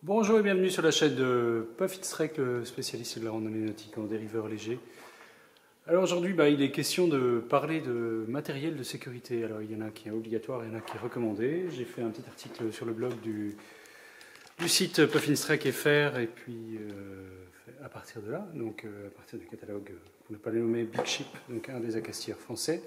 Bonjour et bienvenue sur la chaîne de Puffinstrek, le spécialiste de la randonnée nautique en dériveur léger. Alors aujourd'hui, il est question de parler de matériel de sécurité. Alors il y en a qui est obligatoire, il y en a qui est recommandé. J'ai fait un petit article sur le blog du site Puffinstrek.fr et puis à partir de là, donc à partir du catalogue, pour ne pas le nommer, Big Ship, donc un des acastiers français.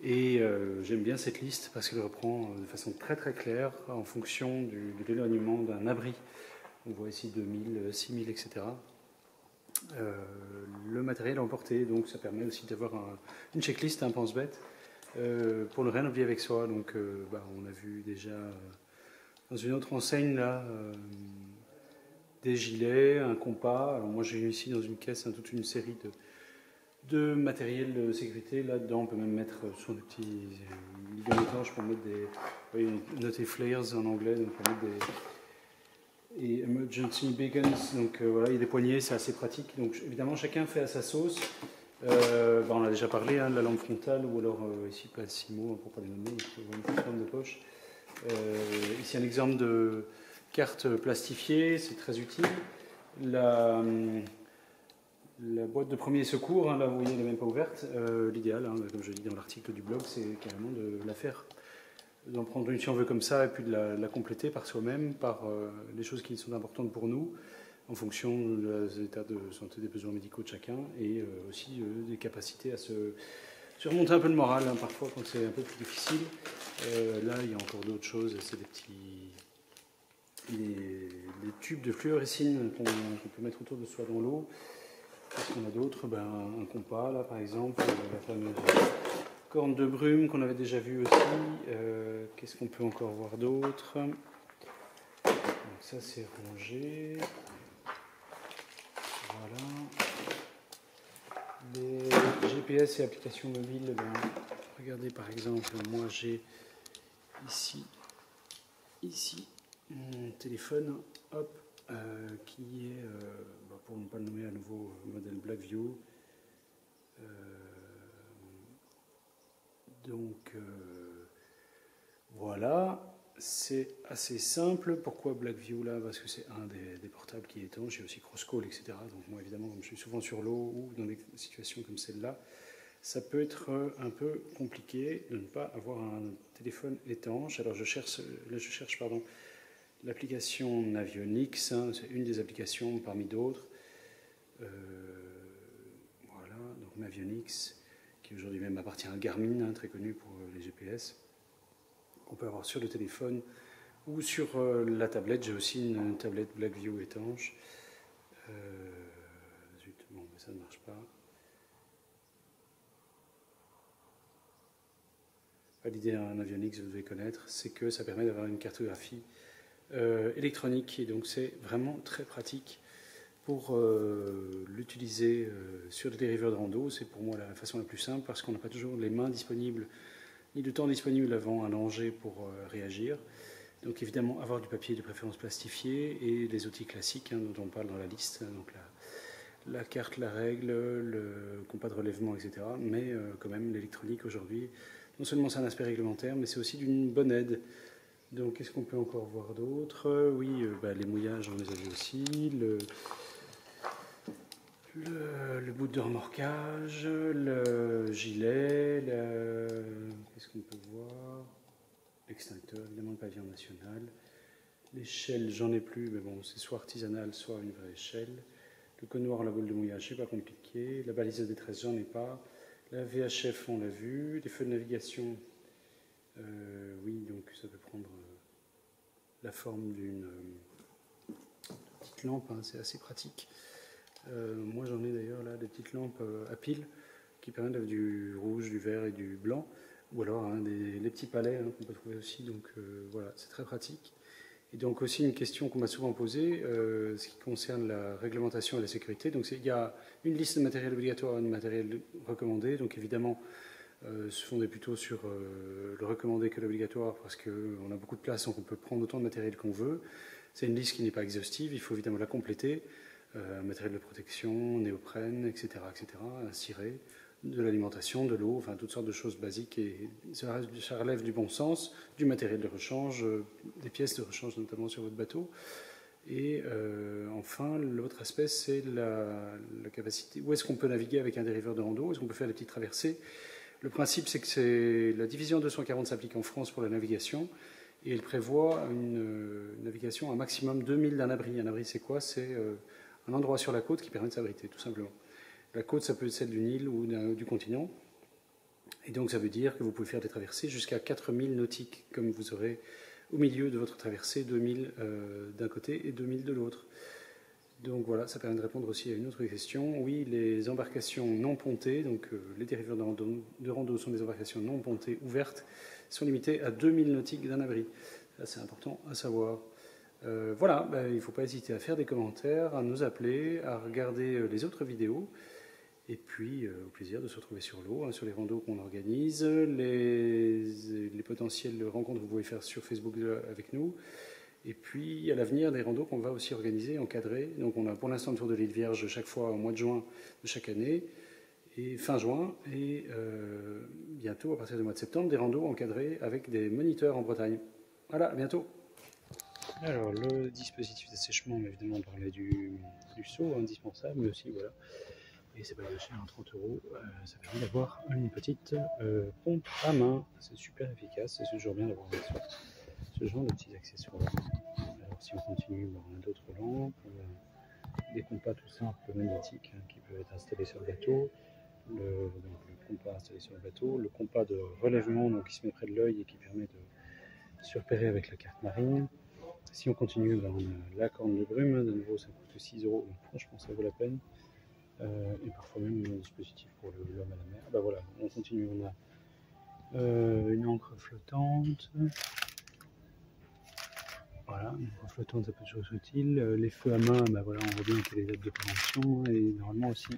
Et j'aime bien cette liste parce qu'elle reprend de façon très très claire en fonction de l'éloignement d'un abri. On voit ici 2000, 6000, etc. Le matériel emporté, donc ça permet aussi d'avoir une checklist, un pense-bête pour ne rien oublier avec soi. Donc on a vu déjà dans une autre enseigne là des gilets, un compas. Alors moi j'ai ici dans une caisse toute une série de matériel de sécurité. Là-dedans, on peut même mettre sur des petits bidons étanches pour mettre des. Oui, noté flares en anglais, donc pour mettre des. Et emergency beacons, donc voilà, il y a des poignées, c'est assez pratique. Donc évidemment, chacun fait à sa sauce. On a déjà parlé de la lampe frontale, ou alors ici, pas 6 mots pour ne pas les nommer, il faut une petite lampe de poche. Ici, un exemple de carte plastifiée, c'est très utile. La boîte de premier secours, là vous voyez, elle n'est même pas ouverte. L'idéal, comme je dis dans l'article du blog, c'est carrément de la faire, d'en prendre une si on veut comme ça, et puis de la compléter par soi-même, par les choses qui sont importantes pour nous, en fonction des états de santé, des besoins médicaux de chacun, et aussi des capacités à se remonter un peu le moral, parfois quand c'est un peu plus difficile. Là, il y a encore d'autres choses, c'est des petits. Les tubes de fluorescine qu'on peut mettre autour de soi dans l'eau. Qu'est-ce qu'on a d'autre? Un compas, là, par exemple, la fameuse corne de brume qu'on avait déjà vue aussi. Qu'est-ce qu'on peut encore voir d'autre? Donc ça, c'est rangé. Voilà. Les GPS et applications mobiles, regardez, par exemple, moi j'ai ici mon téléphone, hop, qui est, pour ne pas le nommer à nouveau, modèle Blackview. Voilà, c'est assez simple. Pourquoi Blackview là? Parce que c'est un des portables qui est étanche. J'ai aussi Crosscall, etc. Donc moi évidemment, comme je suis souvent sur l'eau ou dans des situations comme celle-là, ça peut être un peu compliqué de ne pas avoir un téléphone étanche. Alors je cherche l'application Navionics, c'est une des applications parmi d'autres. Voilà, donc Navionics, qui aujourd'hui même appartient à Garmin, très connu pour les GPS, qu'on peut avoir sur le téléphone ou sur la tablette. J'ai aussi une tablette Blackview étanche. Ça ne marche pas. L'idée d'un Navionics, vous devez connaître, c'est que ça permet d'avoir une cartographie électronique, et donc c'est vraiment très pratique pour l'utiliser sur des dériveurs de rando. C'est pour moi la façon la plus simple, parce qu'on n'a pas toujours les mains disponibles ni de temps disponible avant un danger pour réagir. Donc évidemment, avoir du papier de préférence plastifié et les outils classiques dont on parle dans la liste, donc la carte, la règle, le compas de relèvement, etc. Mais quand même, l'électronique aujourd'hui, non seulement c'est un aspect réglementaire, mais c'est aussi d'une bonne aide. Donc qu'est-ce qu'on peut encore voir d'autre? Oui, les mouillages, on les a vus aussi. Le bout de remorquage, le gilet, qu'est-ce qu'on peut voir? L'extincteur, évidemment, le pavillon national. L'échelle, j'en ai plus, mais bon, c'est soit artisanal, soit une vraie échelle. Le code noir, la boule de mouillage, c'est pas compliqué. La balise de détresse, j'en ai pas. La VHF, on l'a vu. Les feux de navigation, oui, donc ça peut prendre la forme d'une petite lampe, c'est assez pratique. Moi j'en ai d'ailleurs là des petites lampes à piles qui permettent d'avoir du rouge, du vert et du blanc, ou alors les petits palets qu'on peut trouver aussi. Donc voilà, c'est très pratique. Et donc aussi une question qu'on m'a souvent posée, ce qui concerne la réglementation et la sécurité. Donc il y a une liste de matériel obligatoire et de matériel recommandé. Donc évidemment, se fonder plutôt sur le recommandé que l'obligatoire, parce qu'on a beaucoup de place, donc on peut prendre autant de matériel qu'on veut. C'est une liste qui n'est pas exhaustive, il faut évidemment la compléter. Matériel de protection, néoprène, etc., un ciré, de l'alimentation, de l'eau, toutes sortes de choses basiques, et ça relève du bon sens, du matériel de rechange, des pièces de rechange notamment sur votre bateau. Et enfin, l'autre aspect, c'est la capacité. Où est-ce qu'on peut naviguer avec un dériveur de rando? Est-ce qu'on peut faire des petites traversées? Le principe, c'est que la division 240 s'applique en France pour la navigation. Et elle prévoit une navigation à maximum 2000 d'un abri. Un abri, c'est quoi? C'est un endroit sur la côte qui permet de s'abriter, tout simplement. La côte, ça peut être celle d'une île ou du continent. Et donc, ça veut dire que vous pouvez faire des traversées jusqu'à 4000 nautiques, comme vous aurez au milieu de votre traversée 2000 d'un côté et 2000 de l'autre. Donc voilà, ça permet de répondre aussi à une autre question. Oui, les embarcations non pontées, donc les dériveurs de rando sont des embarcations non pontées ouvertes, sont limitées à 2000 nautiques d'un abri. Ça, c'est important à savoir. Voilà, il ne faut pas hésiter à faire des commentaires, à nous appeler, à regarder les autres vidéos. Et puis, au plaisir de se retrouver sur l'eau, sur les randos qu'on organise, les potentielles rencontres que vous pouvez faire sur Facebook avec nous. Et puis, à l'avenir, des randos qu'on va aussi organiser, encadrer. Donc, on a pour l'instant le tour de l'île Vierge chaque fois au mois de juin de chaque année, et fin juin. Et bientôt, à partir du mois de septembre, des randos encadrés avec des moniteurs en Bretagne. Voilà, à bientôt. Alors, le dispositif d'assèchement, évidemment, on parlait du seau indispensable, mais aussi, voilà. Et c'est pas bien cher, 30 €. Ça permet d'avoir une petite pompe à main. C'est super efficace. C'est toujours bien d'avoir ce genre de petits accessoires. Alors, si on continue, on a d'autres lampes, des compas tout simples magnétiques qui peuvent être installés sur le bateau. Le compas installé sur le bateau. Le compas de relèvement qui se met près de l'œil et qui permet de se repérer avec la carte marine. Si on continue, on a la corne de brume. De nouveau, ça coûte 6 €. Donc, franchement, ça vaut la peine. Et parfois même un dispositif pour l'homme à la mer. Voilà, on continue, on a une encre flottante. Voilà, une encre flottante, ça peut toujours être utile. Les feux à main, voilà, on voit bien qu'il y a les dates de péremption et normalement aussi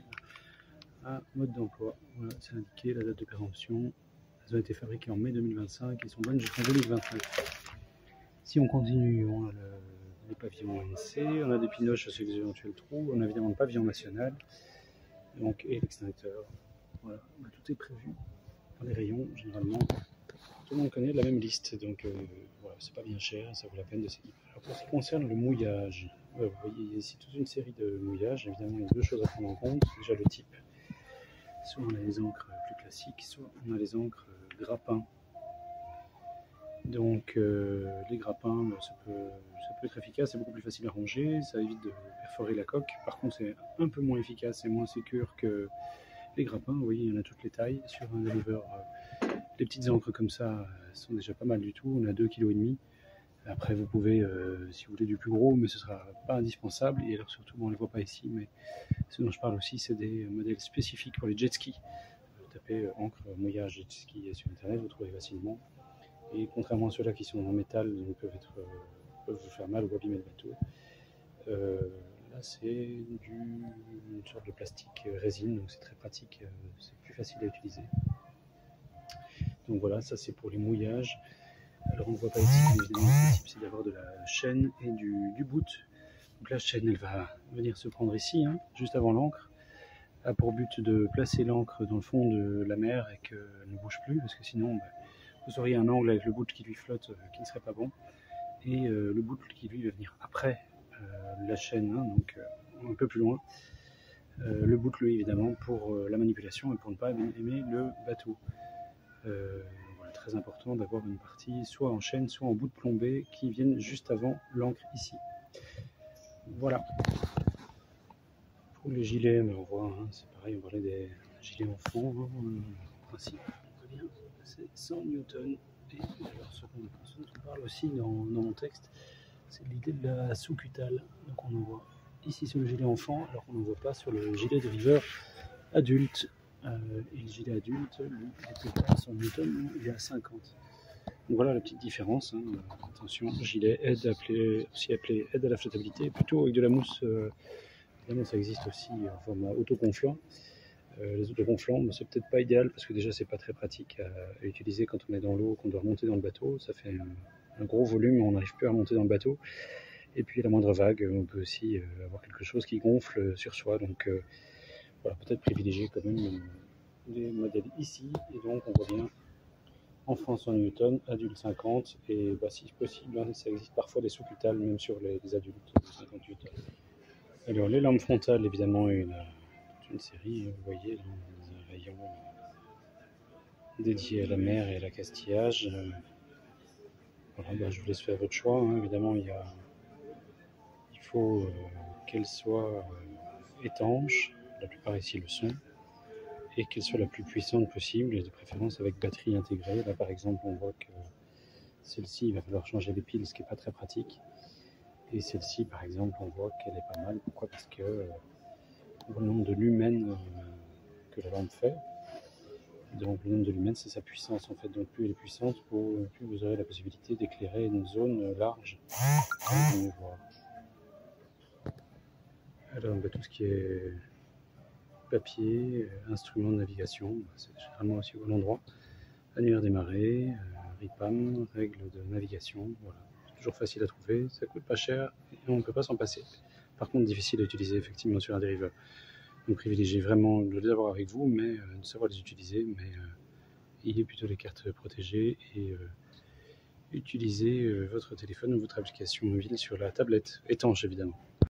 un mode d'emploi. Voilà, c'est indiqué la date de péremption. Elles ont été fabriquées en mai 2025 et sont bonnes jusqu'en 2025. Si on continue, on a les pavillons ANC, on a des pinoches sur les éventuels trous, on a évidemment le pavillon national. Donc, et l'extincteur. Voilà, tout est prévu dans les rayons, généralement. Tout le monde connaît la même liste, donc voilà, c'est pas bien cher, ça vaut la peine de s'équiper. Alors, pour ce qui concerne le mouillage, vous voyez, il y a ici toute une série de mouillages. Évidemment, il y a deux choses à prendre en compte. Déjà, le type. Soit on a les encres plus classiques, soit on a les encres grappins. Donc, les grappins, ça peut être efficace, c'est beaucoup plus facile à ranger, ça évite de perforer la coque. Par contre, c'est un peu moins efficace et moins sécure que les grappins. Vous voyez, il y en a toutes les tailles. Sur un deliver, les petites encres comme ça sont déjà pas mal du tout. On a 2,5 kg. Après, vous pouvez, si vous voulez du plus gros, mais ce ne sera pas indispensable. Et alors surtout, on ne les voit pas ici, mais ce dont je parle aussi, c'est des modèles spécifiques pour les jet skis. Vous tapez encre mouillage jet ski sur Internet, vous trouvez facilement. Et contrairement à ceux-là qui sont en métal, ils peuvent vous faire mal ou abîmer le bateau. Là, c'est une sorte de plastique résine, donc c'est très pratique, c'est plus facile à utiliser. Donc voilà, ça c'est pour les mouillages. Alors on ne voit pas ici, mais évidemment le principe c'est d'avoir de la chaîne et du bout. Donc la chaîne, elle va venir se prendre ici, juste avant l'ancre, a pour but de placer l'ancre dans le fond de la mer et qu'elle ne bouge plus, parce que sinon vous auriez un angle avec le bout qui lui flotte qui ne serait pas bon, et le bout qui lui va venir après la chaîne, donc un peu plus loin. Le bout lui évidemment pour la manipulation et pour ne pas abîmer le bateau. Voilà, très important d'avoir une partie soit en chaîne, soit en bout de plombée qui viennent juste avant l'ancre ici. Voilà. Pour les gilets, on voit, c'est pareil, on parlait des gilets enfants. Le principe, c'est 100 newtons. Et alors, ce dont on parle aussi dans mon texte, c'est l'idée de la sous-cutale. Donc on en voit ici sur le gilet enfant, alors qu'on n'en voit pas sur le gilet de river adulte. Et le gilet adulte, lui, il est à 100 newtons, il est à 50. Donc voilà la petite différence. Attention, gilet aussi appelé aide à la flottabilité, plutôt avec de la mousse. Évidemment, ça existe aussi en format autogonflant. Les autogonflants, c'est peut-être pas idéal parce que déjà c'est pas très pratique à utiliser quand on est dans l'eau, qu'on doit remonter dans le bateau. Ça fait un gros volume, on n'arrive plus à remonter dans le bateau. Et puis à la moindre vague, on peut aussi avoir quelque chose qui gonfle sur soi. Donc voilà, peut-être privilégier quand même les modèles ici. Et donc on voit bien enfant 100 newtons, adulte 50, et bah, si possible, hein, ça existe parfois des sous-cutales, même sur les adultes de 50 newtons. Alors les lampes frontales, évidemment, toute une série, vous voyez, dans un rayon dédié à la mer et à l'accastillage. Voilà, bah, je vous laisse faire votre choix, hein. Évidemment, il faut qu'elle soit étanche, la plupart ici le sont, et qu'elle soit la plus puissante possible, et de préférence avec batterie intégrée. Là par exemple on voit que celle-ci, il va falloir changer les piles, ce qui n'est pas très pratique. Et celle-ci par exemple, on voit qu'elle est pas mal. Pourquoi? Parce que au nombre de lumens que la lampe fait, donc le nombre de lumens c'est sa puissance en fait. Donc plus elle est puissante, plus vous aurez la possibilité d'éclairer une zone large pour mieux voir. Alors tout ce qui est papier, instruments de navigation, c'est généralement aussi au bon endroit. Annuaire des marées, RIPAM, règles de navigation, voilà. C'est toujours facile à trouver, ça coûte pas cher et on ne peut pas s'en passer. Par contre, difficile à utiliser effectivement sur un dériveur. Donc privilégiez vraiment de les avoir avec vous, mais de savoir les utiliser, mais ayez plutôt les cartes protégées et utilisez votre téléphone ou votre application mobile sur la tablette, étanche évidemment.